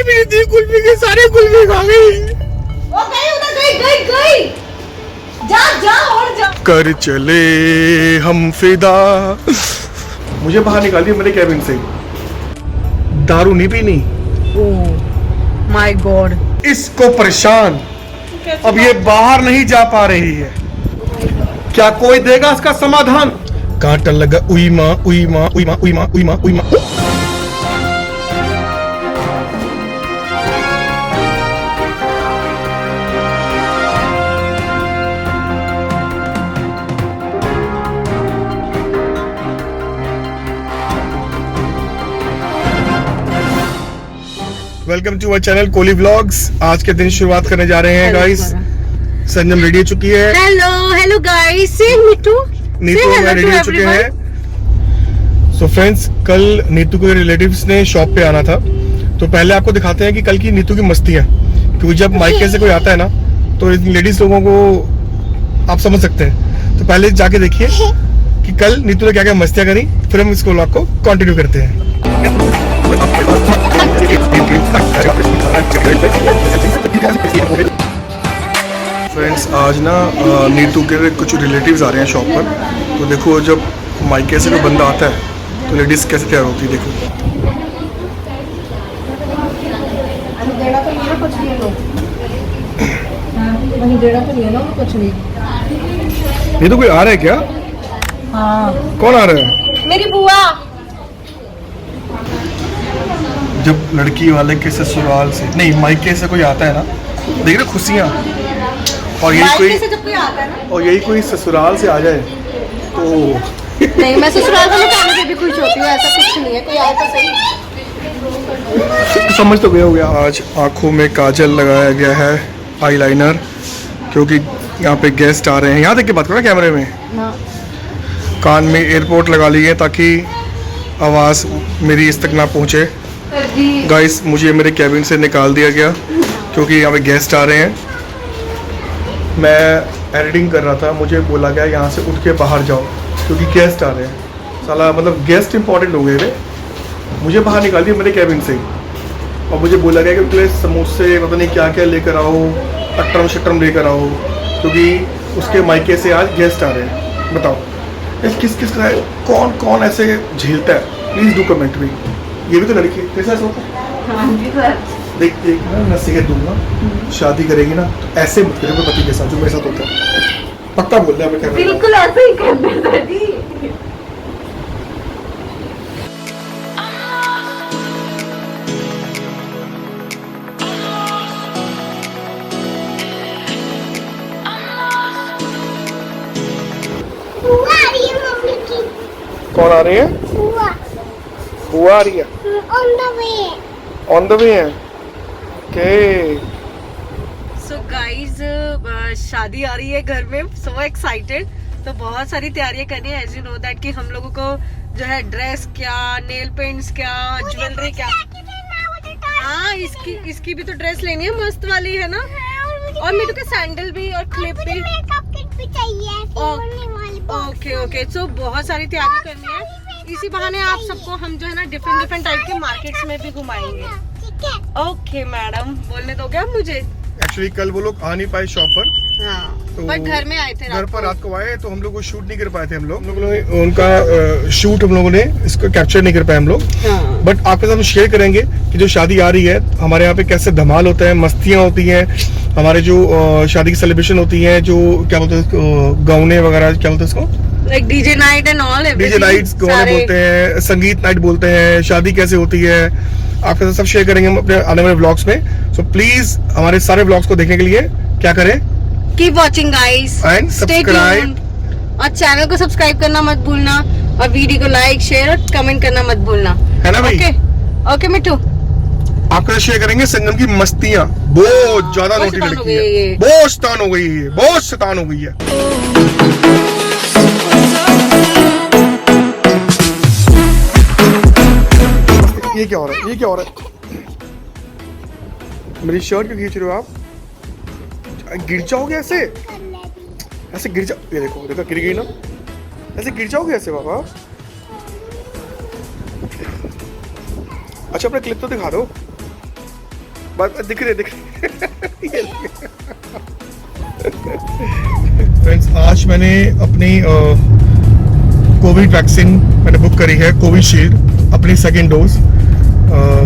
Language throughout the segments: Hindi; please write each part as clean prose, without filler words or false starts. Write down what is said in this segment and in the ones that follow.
की भी नहीं थी, कुल्फी के सारे कुल्फी खा गई। वो गई उधर, गई जा और जा। कर चले हम फिदा। मुझे बाहर निकाल दिया मेरे कैबिन से। दारू नहीं पीनी। ओह माय गॉड, इसको परेशान। अब ये बाहर नहीं जा पा रही है। क्या कोई देगा इसका समाधान? कांटा लगा उई माँ उई माँ उई माँ उई माँ उई माँ उई माँ। Welcome to our channel Kohli vlogs. आज के दिन शुरुआत करने जा रहे हैं गाइस। संजम रेडी हो चुकी है। हेलो गाइस, से नीतू रेडी हो चुके हैं। सो फ्रेंड्स, कल नीतू के रिलेटिव्स ने शॉप पे आना था, तो पहले आपको दिखाते हैं कि कल की नीतू की मस्तियां। क्योंकि जब माइके से कोई आता है ना, तो लेडीज लोगों को आप समझ सकते हैं। तो पहले जाके देखिए कि कल नीतू ने क्या क्या मस्तियां करी, फिर हम इस व्लॉग को कंटिन्यू करते हैं। फ्रेंड्स, आज ना नीतू के कुछ रिलेटिव्स आ रहे हैं शॉप पर। तो देखो, जब माइके से कोई बंदा आता है तो लेडीज कैसे तैयार होती है। देखो, देना तो नहीं है कुछ नहीं, लोग वही देना तो नहीं है ना कुछ नहीं। ये तो कोई आ रहा है क्या? हाँ, कौन आ रहा है? मेरी बुआ। जब लड़की वाले के ससुराल से नहीं, मायके से कोई आता है ना, देख रहे खुशियाँ। और यही से जब कोई आता है ना, और यही कोई ससुराल से आ जाए तो नहीं, मैं ससुराल वालों के आने से भी खुश होती हूँ। ऐसा कुछ नहीं है, कोई आए तो सही। समझ तो गया हो गया। आज आंखों में काजल लगाया गया है, आईलाइनर, क्योंकि यहाँ पे गेस्ट आ रहे हैं। यहाँ देख के बात करो ना कैमरे में। कान में एयरपोर्ट लगा ली है ताकि आवाज़ मेरी इस तक ना पहुँचे। गाइस, मुझे मेरे कैबिन से निकाल दिया गया क्योंकि यहाँ पे गेस्ट आ रहे हैं। मैं एडिटिंग कर रहा था, मुझे बोला गया यहाँ से उठ के बाहर जाओ क्योंकि गेस्ट आ रहे हैं। साला मतलब गेस्ट इंपॉर्टेंट हो गए थे। मुझे बाहर निकाल दिया मेरे कैबिन से और मुझे बोला गया कि पहले समोसे पता नहीं क्या क्या लेकर आओ, अट्टम शट्टम लेकर आओ, क्योंकि उसके मायके से आज गेस्ट आ रहे हैं। बताओ किस किस का कौन कौन ऐसे झेलता है? प्लीज़ डू कमेंट में। ये भी तो लड़की है, कैसा सोचा? देख देख ना, नसीहत दूंगा, शादी करेगी ना तो ऐसे मत करे पति के साथ जो मेरे साथ होता है। पक्का बोल रहा है। बिल्कुल ऐसे ही करते हैं जी। कौन आ रही है? बुआ आ रही है। ऑन द वे है। ओके। सो गाइज, शादी आ रही है घर में। So excited. तो बहुत सारी तैयारियां करनी है। एज यू नो दैट कि हम लोगों को जो है ड्रेस क्या, नेल पेंट्स क्या, ज्वेलरी क्या। हाँ, इसकी भी तो ड्रेस लेनी है, मस्त वाली है ना। और मीठू के सैंडल भी और क्लिप भी ओके। सो बहुत सारी तैयारी करनी है। इसी बहाने आप सबको हम जो है ना डिफरेंट टाइप के मार्केट्स में भी घुमाएंगे। ओके मैडम, बोलने दोगे आप मुझे? एक्चुअली कल वो लोग आ नहीं पाए शॉप पर। हाँ, तो बट घर में आए थे, घर पर रात को आए, तो हम लोग वो शूट नहीं कर पाए थे। हम लोगों ने उनका शूट हम लोगों ने इसको कैप्चर नहीं कर पाए हम लोग। बट आपके साथ हम शेयर करेंगे कि जो शादी आ रही है हमारे यहाँ पे कैसे धमाल होता है, मस्तियाँ होती हैं, हमारे जो शादी की सेलिब्रेशन होती है, जो क्या बोलते हैं गाउने वगैरह, क्या बोलते हैं उसको, like DJ night and all. DJ nights गाने बोलते हैं, संगीत नाइट बोलते हैं, शादी कैसे होती है, आपके साथ सब शेयर करेंगे हम अपने आने वाले व्लॉग्स में। सो प्लीज हमारे सारे व्लॉग्स को देखने के लिए क्या करें? Keep watching guys and subscribe. और चैनल को सब्सक्राइब करना मत भूलना, और वीडियो को लाइक, शेयर और कमेंट करना मत भूलना, है ना भाई? ओके मिट्टू। आपके साथ शेयर करेंगे संगम की मस्तियाँ। बहुत ज्यादा नोटी लड़की है, बहुत शैतान हो गई है, बहुत शैतान हो गई है। ये क्या हो रहा है? ये क्या हो रहा है? मेरी शर्ट क्यों खींच रहे हो आप? गिर जाओगे ऐसे, ऐसे गिर जाओ। ये देखो देखो, गिर गई ना। ऐसे गिर जाओगे ऐसे बाबा। अच्छा, अपना क्लिप तो दिखा दो। बात दिख रही फ्रेंड्स, आज मैंने अपनी कोविड वैक्सीन मैंने बुक करी है, कोविशील्ड, अपनी सेकेंड डोज।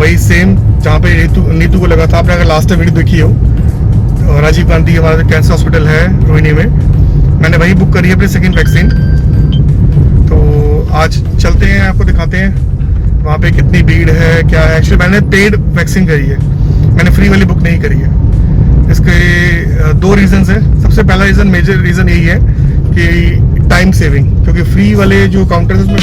वही सेम जहाँ पे नीतू को लगा था। आपने अगर लास्ट टाइम वीडियो देखी हो, राजीव गांधी हमारा जो कैंसर हॉस्पिटल है रोहिणी में, मैंने वही बुक करी है अपनी सेकेंड वैक्सीन। तो आज चलते हैं, आपको दिखाते हैं वहाँ पे कितनी भीड़ है, क्या है। एक्चुअली मैंने पेड वैक्सीन करी है, मैंने फ्री वाली बुक नहीं करी है। इसके दो रीजंस है। सबसे पहला रीजन, मेजर रीजन यही है कि टाइम सेविंग, क्योंकि फ्री वाले जो काउंटर है उसमें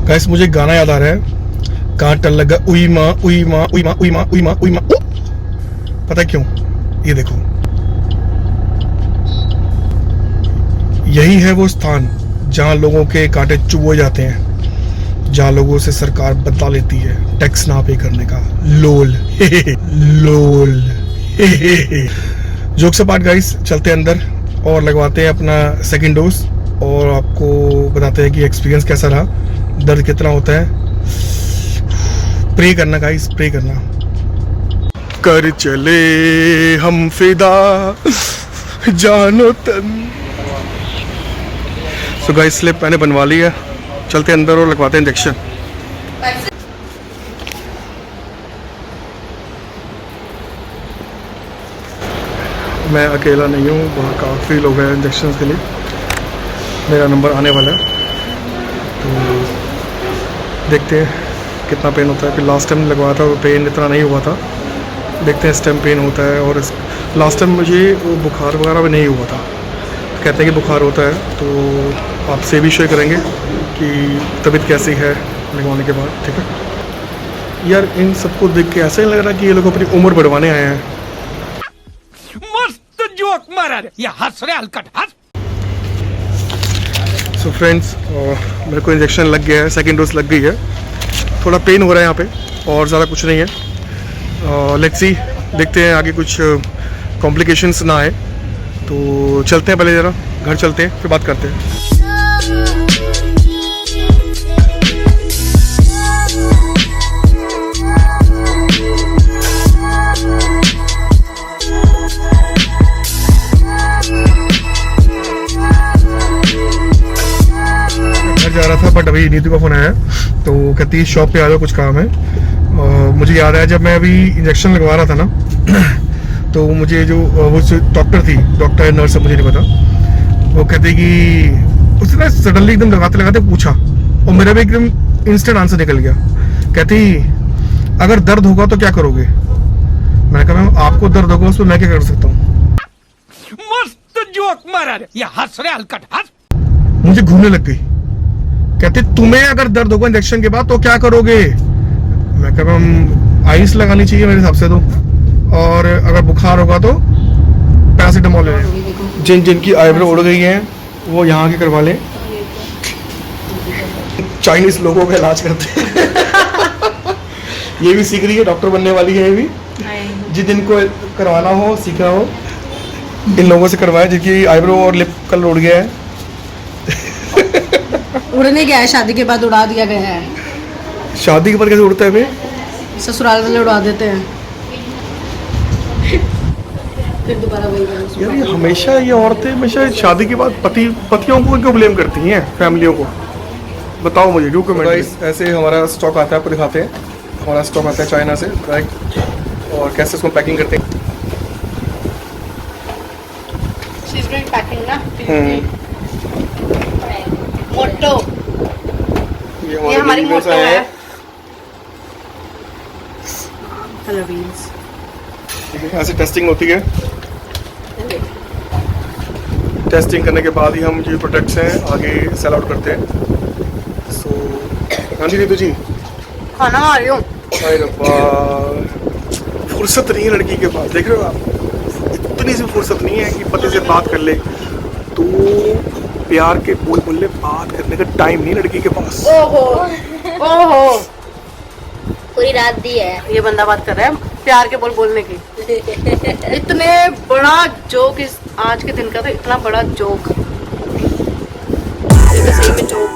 गाइस मुझे गाना याद आ रहा है, कांटा लगा उई माँ उई माँ उई माँ उई माँ उई माँ उई माँ। पता है क्यों? ये देखो, यही है वो स्थान जहां लोगों के कांटे चुभो जाते हैं, जहां लोगों से सरकार बदला लेती है टैक्स ना पे करने का। लोल लोल जोक से पार्ट गाइस, चलते हैं अंदर और लगवाते हैं अपना सेकंड डोज और आपको बताते हैं कि एक्सपीरियंस कैसा रहा, दर्द कितना होता है। प्रे करना गाइस, प्रे करना। कर चले हम फिदा जानो तन। सो गाइस स्लिप मैंने बनवा ली है, चलते हैं अंदर और लगवाते हैं इंजेक्शन। मैं अकेला नहीं हूँ, वहाँ काफ़ी लोग हैं इंजेक्शन के लिए। मेरा नंबर आने वाला है, तो देखते हैं कितना पेन होता है। फिर लास्ट टाइम लगवाया था, पेन इतना नहीं हुआ था। देखते हैं इस टाइम पेन होता है। और लास्ट टाइम मुझे वो बुखार वगैरह भी नहीं हुआ था। कहते हैं कि बुखार होता है, तो आपसे भी शेयर करेंगे कि तबीयत कैसी है लगवाने के बाद, ठीक है। यार इन सबको देख के ऐसा ही लग रहा है कि ये लोग अपनी उम्र बढ़वाने आए हैं। मस्त जोक मारा रे, ये हंस रहे हलकट हंस। सो फ्रेंड्स, मेरे को इंजेक्शन लग गया है, सेकेंड डोज लग गई है। थोड़ा पेन हो रहा है यहाँ पे और ज़्यादा कुछ नहीं है। लेट्स सी, देखते हैं आगे कुछ कॉम्प्लिकेशंस ना आए। तो चलते हैं, पहले ज़रा घर चलते हैं, फिर बात करते हैं। जा रहा था बट अभी नीतू का फोन आया, तो कहती है शॉप पे आ जाओ, कुछ काम है। मुझे याद आया जब मैं अभी इंजेक्शन लगवा रहा था ना, तो मुझे जो वो डॉक्टर थी, डॉक्टर नर्स मुझे नहीं पता, वो कहती कि उसने सडनली एकदम लगाते लगाते पूछा और मेरा भी एकदम इंस्टेंट आंसर निकल गया। कहती अगर दर्द होगा तो क्या करोगे? मैंने कहा मैम आपको दर्द होगा उसमें मैं क्या कर सकता हूँ। मस्त जोक मारा रे, ये हंस रहे हलकट हंस। मुझे घूमने लग गई। कहते तुम्हें अगर दर्द होगा इंजेक्शन के बाद तो क्या करोगे? मैं कह रहा हूँ आइस लगानी चाहिए मेरे हिसाब से तो, और अगर बुखार होगा तो पैरासीटामोल ले लें। जिनकी आईब्रो उड़ गई है वो यहाँ के करवा लें। चाइनीज लोगों का इलाज करते हैं। ये भी सीख रही है, डॉक्टर बनने वाली है ये भी। जिनको करवाना हो, सीखना हो, इन लोगों से करवाए जिनकी आईब्रो और लिप कलर उड़ गया है। उड़ने गया है, शादी के बाद उड़ा दिया गया है। शादी के बाद कैसे उड़ता है बे? ससुराल वाले उड़ा देते हैं, फिर दोबारा वही यार ये हमेशा ये औरतें हमेशा शादी के बाद पतियों को क्यों ब्लेम करती हैं फैमिलियों को? बताओ मुझे, डू कमेंट। ऐसे हमारा स्टॉक आता है, आपको दिखाते हैं। हमारा स्टॉक आता है चाइना से डायरेक्ट, और कैसे उसको पैकिंग करते हैं। पैकिंग ना मोटो, ये हमारी मोटो है। Hello beans. ऐसे टेस्टिंग होती है। टेस्टिंग करने के बाद ही हम जो प्रोडक्ट्स हैं आगे सेल आउट करते हैं। सो हाँ जी नीतू जी, खाना आ रही हूँ। अरे रब्बा, फुर्सत नहीं है लड़की के पास, देख रहे हो आप, इतनी सी फुर्सत नहीं है कि पति से बात कर ले। तो प्यार के बोल बोले बात करने का टाइम नहीं लड़की के पास। ओहो ओहो, पूरी रात दी है। ये बंदा बात कर रहा है प्यार के बोल बोलने की। इतने बड़ा जोक इस आज के दिन का, तो इतना बड़ा जोक दिल्ली में जो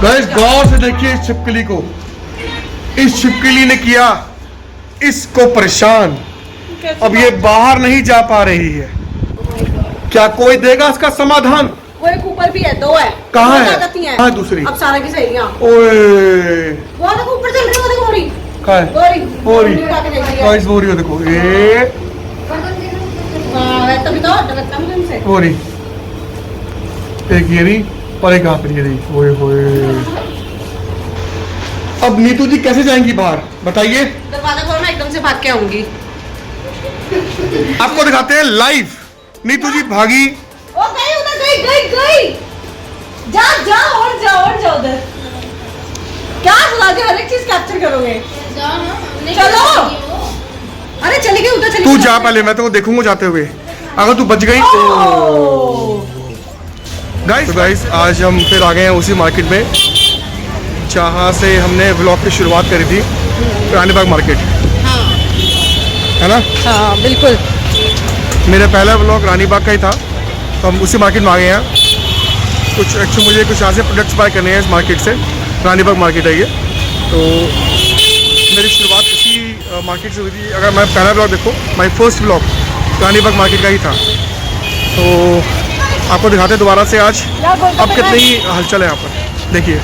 गाइस गौर से देखिए इस छिपकली को। इस छिपकली ने किया इसको परेशान। अब ये बाहर नहीं जा पा रही है। क्या कोई देगा इसका समाधान? वो एक ऊपर भी है, 2 है। कहाँ दो है? ताकत ही है। कहाँ है दूसरी? अब सारा की सहेलियां। ओए वो देखो ऊपर चल रही है, वो देखो गोरी। कहाँ है? गोरी उठा के देख रही है। गाइस बोरी देखो ये हाँ, तभी तो डरता हूँ तुमसे। बोरी एक ये रही और एक यहाँ पर ये रही। ओए होए अब नीतू जी कैसे जाएंगी बाहर बताइए? दरवाजा खोलो, मैं एकदम से भाग के आऊंगी। आपको दिखाते हैं लाइव। नीतू जी भागी। ओ गई उधर, गई। और जा उधर। क्या सुना दे, हर एक चीज कैप्चर करोगे। चलो। अरे चली गई उधर, चली तू गई। जा पहले, मैं तो देखूंगा जाते हुए। अगर तू बच गई तो गाइस आज हम फिर आ गए हैं उसी मार्केट में जहाँ से हमने व्लॉग की शुरुआत करी थी, रानी बाग मार्केट। है ना? हाँ बिल्कुल। मेरा पहला व्लॉग रानी बाग का ही था, तो हम उसी मार्केट में आ गए हैं। कुछ एक्चुअली मुझे कुछ यहाँ से प्रोडक्ट्स बाय करने हैं इस मार्केट से। रानी बाग मार्केट है ये, तो मेरी शुरुआत इसी मार्केट से हुई थी। अगर मैं पहला व्लॉग देखो, my first vlog Rani Bagh market का ही था। तो आपको दिखाते हैं दोबारा से आज अब कितनी हलचल है यहाँ पर, देखिए।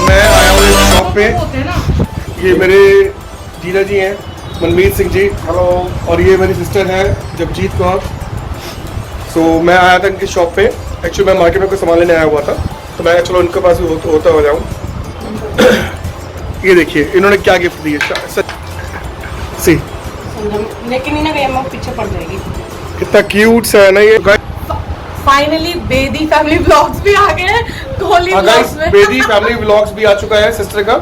मैं आया हूँ इस शॉप पे। ये मेरे जीजा जी हैं, मनमीत सिंह जी। हेलो। और ये मेरी सिस्टर है जगजीत कौर। सो मैं आया था इनकी शॉप पे। एक्चुअली मैं मार्केट में कोई सामान लेने आया हुआ था, तो मैं चलो इनके पास भी होता हो जाऊँ। ये देखिए इन्होंने क्या गिफ्ट दिया। सी लेकिन इन्हें गया पीछे पड़ जाएगी। कितना क्यूट सा है ना ये। फाइनली बेदी फैमिली व्लॉग्स भी आ गए हैं कोहली व्लॉग्स में। बेदी फैमिली व्लॉग्स भी आ चुका है सिस्टर का।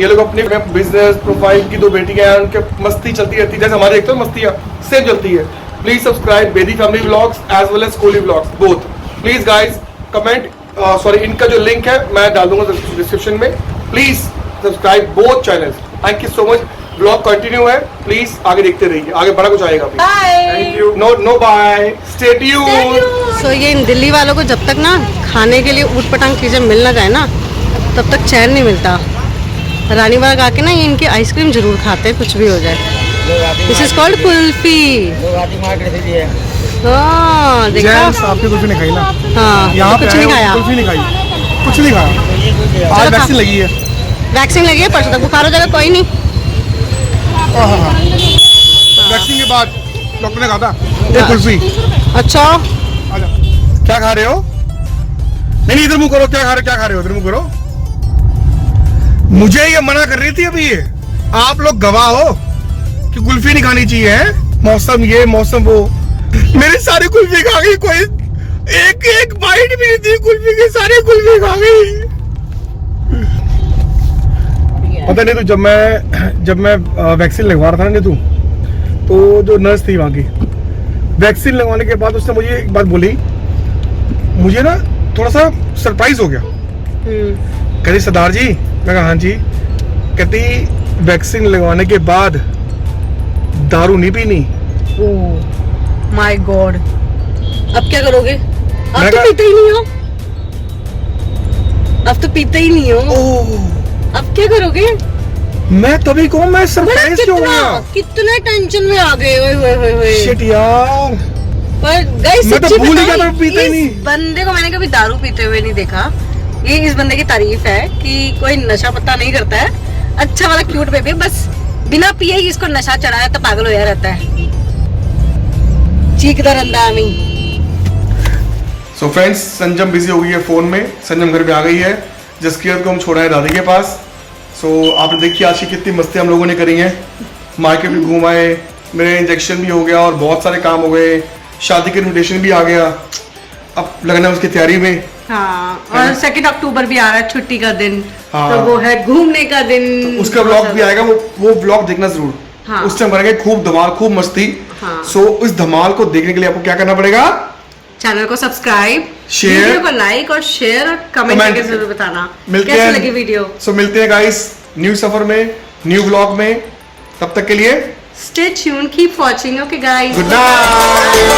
ये लोग अपने बिजनेस प्रोफाइल की 2 बेटियां हैं, उनके मस्ती चलती रहती है, जैसे हमारे एक तो मस्तियां सेम चलती है। Please subscribe Bedi family vlogs as well as Kohli vlogs both. Please guys comment, sorry इनका जो लिंक है मैं डाल दूंगा डिस्क्रिप्शन में। Please subscribe both channels. Thank you so much. Vlog continue है, प्लीज आगे देखते रहिए, आगे बड़ा कुछ आएगा। Thank you. No bye, stay tuned. So ये इन दिल्ली वालों को जब तक ना खाने के लिए ऊट पटांग चीजें मिल ना जाए ना, तब तक चैन नहीं मिलता। रानी बाग आके ना ये इनकी आइसक्रीम जरूर खाते हैं, कुछ भी हो जाए। This is called kulfi. हाँ देखा, आपकी कुल्फी नहीं खाई ना? हाँ यहाँ पे कुछ नहीं खाया, कुल्फी नहीं खाई, कुछ नहीं खाया। आज वैक्सीन लगी है। वैक्सीन लगी है, परसों तक बुखार हो जाएगा। कोई नहीं, वैक्सीन के बाद डॉक्टर ने कहा था एक कुल्फी। अच्छा आजा। क्या खा रहे हो? नहीं इधर मुंह करो। क्या खा रहे हो? इधर मुंह करो। मुझे ये मना कर रही थी अभी ये। आप लोग गवाह हो कि कुल्फी नहीं खानी चाहिए है। मौसम ये मौसम वो, मेरी सारी कुल्फी खा गई। कोई एक बाइट भी नहीं थी कुल्फी की, सारी कुल्फी खा गई। पता नहीं, तो जब मैं वैक्सीन लगवा रहा था ना तू, तो जो नर्स थी वहाँ की, वैक्सीन लगवाने के बाद उसने मुझे एक बात बोली। मुझे ना थोड़ा सा सरप्राइज हो गया। कहती सरदार जी, मैं कहा हाँ जी। कहती वैक्सीन लगवाने के बाद दारू नहीं पीनी। ओह माय गॉड, अब क्या करोगे? अब मैं तो कहा- पीते ही नहीं हो, अब तो पीते ही नहीं हो। ओह, अब क्या करोगे? मैं तभी कहूँ मैं सरप्राइज क्यों हो गया। कितना टेंशन में आ गए। ओए होए होए होए। शिट यार, पर गाइस मैं तो सच्ची भूल ही बताऊं, गया था, पीता ही इस नहीं। बंदे को मैंने कभी दारू पीते हुए नहीं देखा। ये इस बंदे की तारीफ है कि कोई नशा पत्ता नहीं करता है। अच्छा वाला क्यूट बेबी, बस बिना पिए ही इसको नशा चढ़ा है तो पागल होया रहता है। चीखता रहता है। सो फ्रेंड्स, संजम बिजी हो गई है फोन में। संजम घर पे आ गई है। जसकीरत को हम छोड़ा है दादी के पास। सो आपने देखी आज की कितनी मस्ती हम लोगों ने करी है। मार्केट भी घूमाए, मेरे इंजेक्शन भी हो गया और बहुत सारे काम हो गए। शादी के इन्विटेशन भी आ गया। अब लगना है उसकी तैयारी में। हाँ, और 2 अक्टूबर भी आ रहा है, छुट्टी का दिन। हाँ। तो वो है घूमने का दिन। उसका ब्लॉग भी आएगा, वो ब्लॉग देखना जरूर। हाँ। उस टाइम करेंगे खूब धमाल, खूब मस्ती। हाँ। सो इस धमाल को देखने के लिए आपको क्या करना पड़ेगा? चैनल को सब्सक्राइब, शेयर, वीडियो को लाइक और शेयर और कमेंट कमेंट करके जरूर बताना मिलते कैसे हैं लगी वीडियो। सो मिलते हैं गाइस न्यू सफर में, न्यू ब्लॉग में। तब तक के लिए stay tune, keep watching. Okay guys, good night.